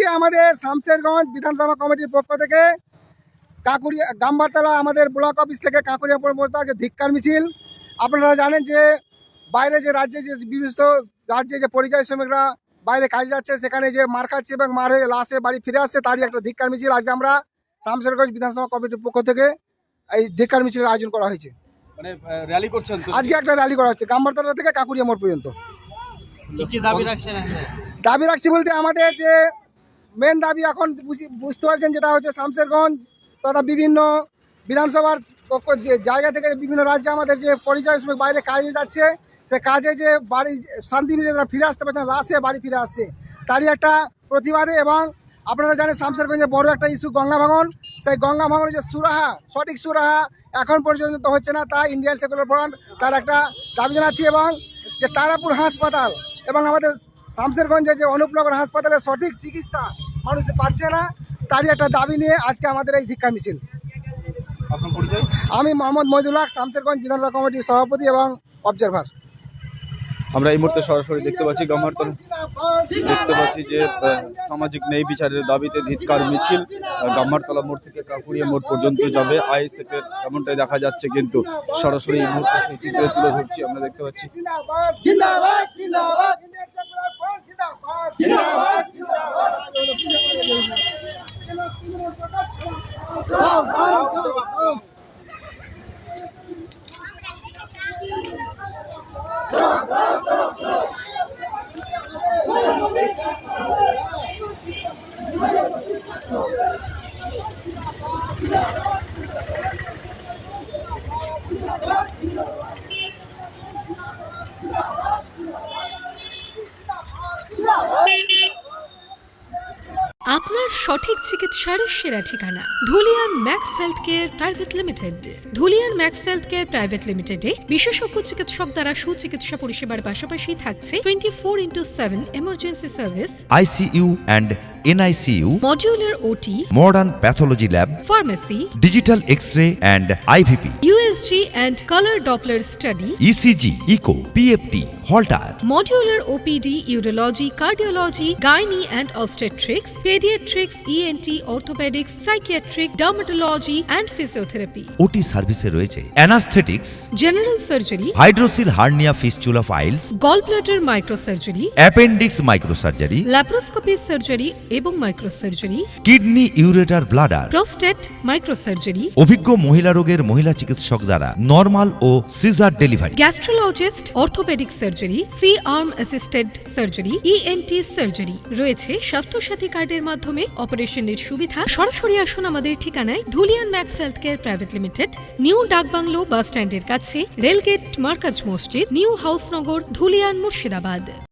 আজকে আমাদের শামশেরগঞ্জ বিধানসভা কমিটির পক্ষ থেকে কাকুরিয়া গাম্বারতলা আমাদের ব্লক অফিস থেকে কাকুরিয়া পর্যন্ত ধিক্কার মিছিল। আপনারা জানেন যে বাইরে যে রাজ্যে যে বিভিন্ন রাজ্যে যে পরিযায়ী শ্রমিকরা বাইরে কাজে যাচ্ছে, সেখানে যে মার খাচ্ছে এবং মারে লাশে বাড়ি ফিরে আসছে, তারই একটা ধিক্কার মিছিল আজকে আমরা শামশেরগঞ্জ বিধানসভা কমিটির পক্ষ থেকে এই ধিক্কার মিছিলের আয়োজন করা হয়েছে। মানে র্যালি করছেন তো? আজকে একটা র্যালি করা হচ্ছে গাম্বারতলা থেকে কাকুরিয়া মোড় পর্যন্ত। কি দাবি রাখছেন? দাবি রাখছি বলতে আমাদের যে মেন দাবি এখন বুঝতে পারছেন, যেটা হচ্ছে শামশেরগঞ্জ তথা বিভিন্ন বিধানসভার যে জায়গা থেকে বিভিন্ন রাজ্যে আমাদের যে পরিযায়ী শ্রমিক বাইরে কাজে যাচ্ছে, সে কাজে যে বাড়ি শান্তি মিলে তারা ফিরে আসতে পারছে না, লাশে বাড়ি ফিরে আসছে, তারই একটা প্রতিবাদে। এবং আপনারা জানেন শামশেরগঞ্জে বড় একটা ইস্যু গঙ্গা ভাঙন, সেই গঙ্গা ভাঙনের যে সুরাহা, সঠিক সুরাহা এখন পর্যন্ত হচ্ছে না, তা ইন্ডিয়ান সেকুলার ফ্রন্ট তার একটা দাবি জানাচ্ছি। এবং যে তারাপুর হাসপাতাল এবং আমাদের শামশেরগঞ্জে যে অনুপনগর হাসপাতালে সঠিক চিকিৎসা মানুষ পাচ্ছে না, তারই একটা দাবি নিয়ে আজকে আমাদের এই ধিক্কার মিছিল। আপনার পরিচয়? আমি মোহাম্মদ মহিদুল হক, শামশেরগঞ্জ বিধানসভা কমিটির সভাপতি এবং অবজারভার। আমরা এই মুহূর্তে সরাসরি দেখতে পাচ্ছি গাম্বারতলা, দেখতে পাচ্ছি যে সামাজিক ন্যায় বিচারের দাবিতে ধিক্কার মিছিল গাম্বারতলা মোড় থেকে কাকুরিয়া মোড় পর্যন্ত যাবে। আইএসএফের এমনটাই দেখা যাচ্ছে, কিন্তু সরাসরি এই মুহূর্তে সেই চিত্রে তুলে ধরছি। আমরা দেখতে পাচ্ছি আপনার সঠিক চিকিৎসার সেরা ঠিকানা Dhulian max health care private limited. Dhulian max health care private লিমিটেডে বিশেষজ্ঞ চিকিৎসক দ্বারা সুচিকিৎসা পরিষেবার পাশাপাশি থাকছে 24/7 emergency service, ICU and NICU, modular OT, modern pathology lab, pharmacy, digital X-ray and IVP, USG and color Doppler study, ECG, Echo, PFT, Holter, modular OPD, urology, cardiology, gynae and obstetrics, pediatrics, ENT, orthopedics, psychiatric, dermatology and physiotherapy, OT সার্ভিসে রয়েছে anaesthetics, general surgery, hydrocele hernia fistula piles, gallbladder microsurgery, appendix microsurgery, laparoscopy surgery এবং microsurgery, kidney ureter bladder, prostate microsurgery, অভিজ্ঞ মহিলা রোগের মহিলা চিকিৎসক দ্বারা normal ও caesar delivery, gastrologist, orthopaedic surgery, C arm assisted surgery, ENT surgery রয়েছে। স্বাস্থ্যসাথী কার্ডের মাধ্যমে অপারেশনের সুবিধা। সরাসরি আসুন আমাদের ঠিকানায় Dhulian max health care private limited, new ডাকবাংলো বাস স্ট্যান্ডের কাছে, রেলগেট, মার্কাজ মসজিদ, নিউ হাউসনগর, ধুলিয়ান, মুর্শিদাবাদ।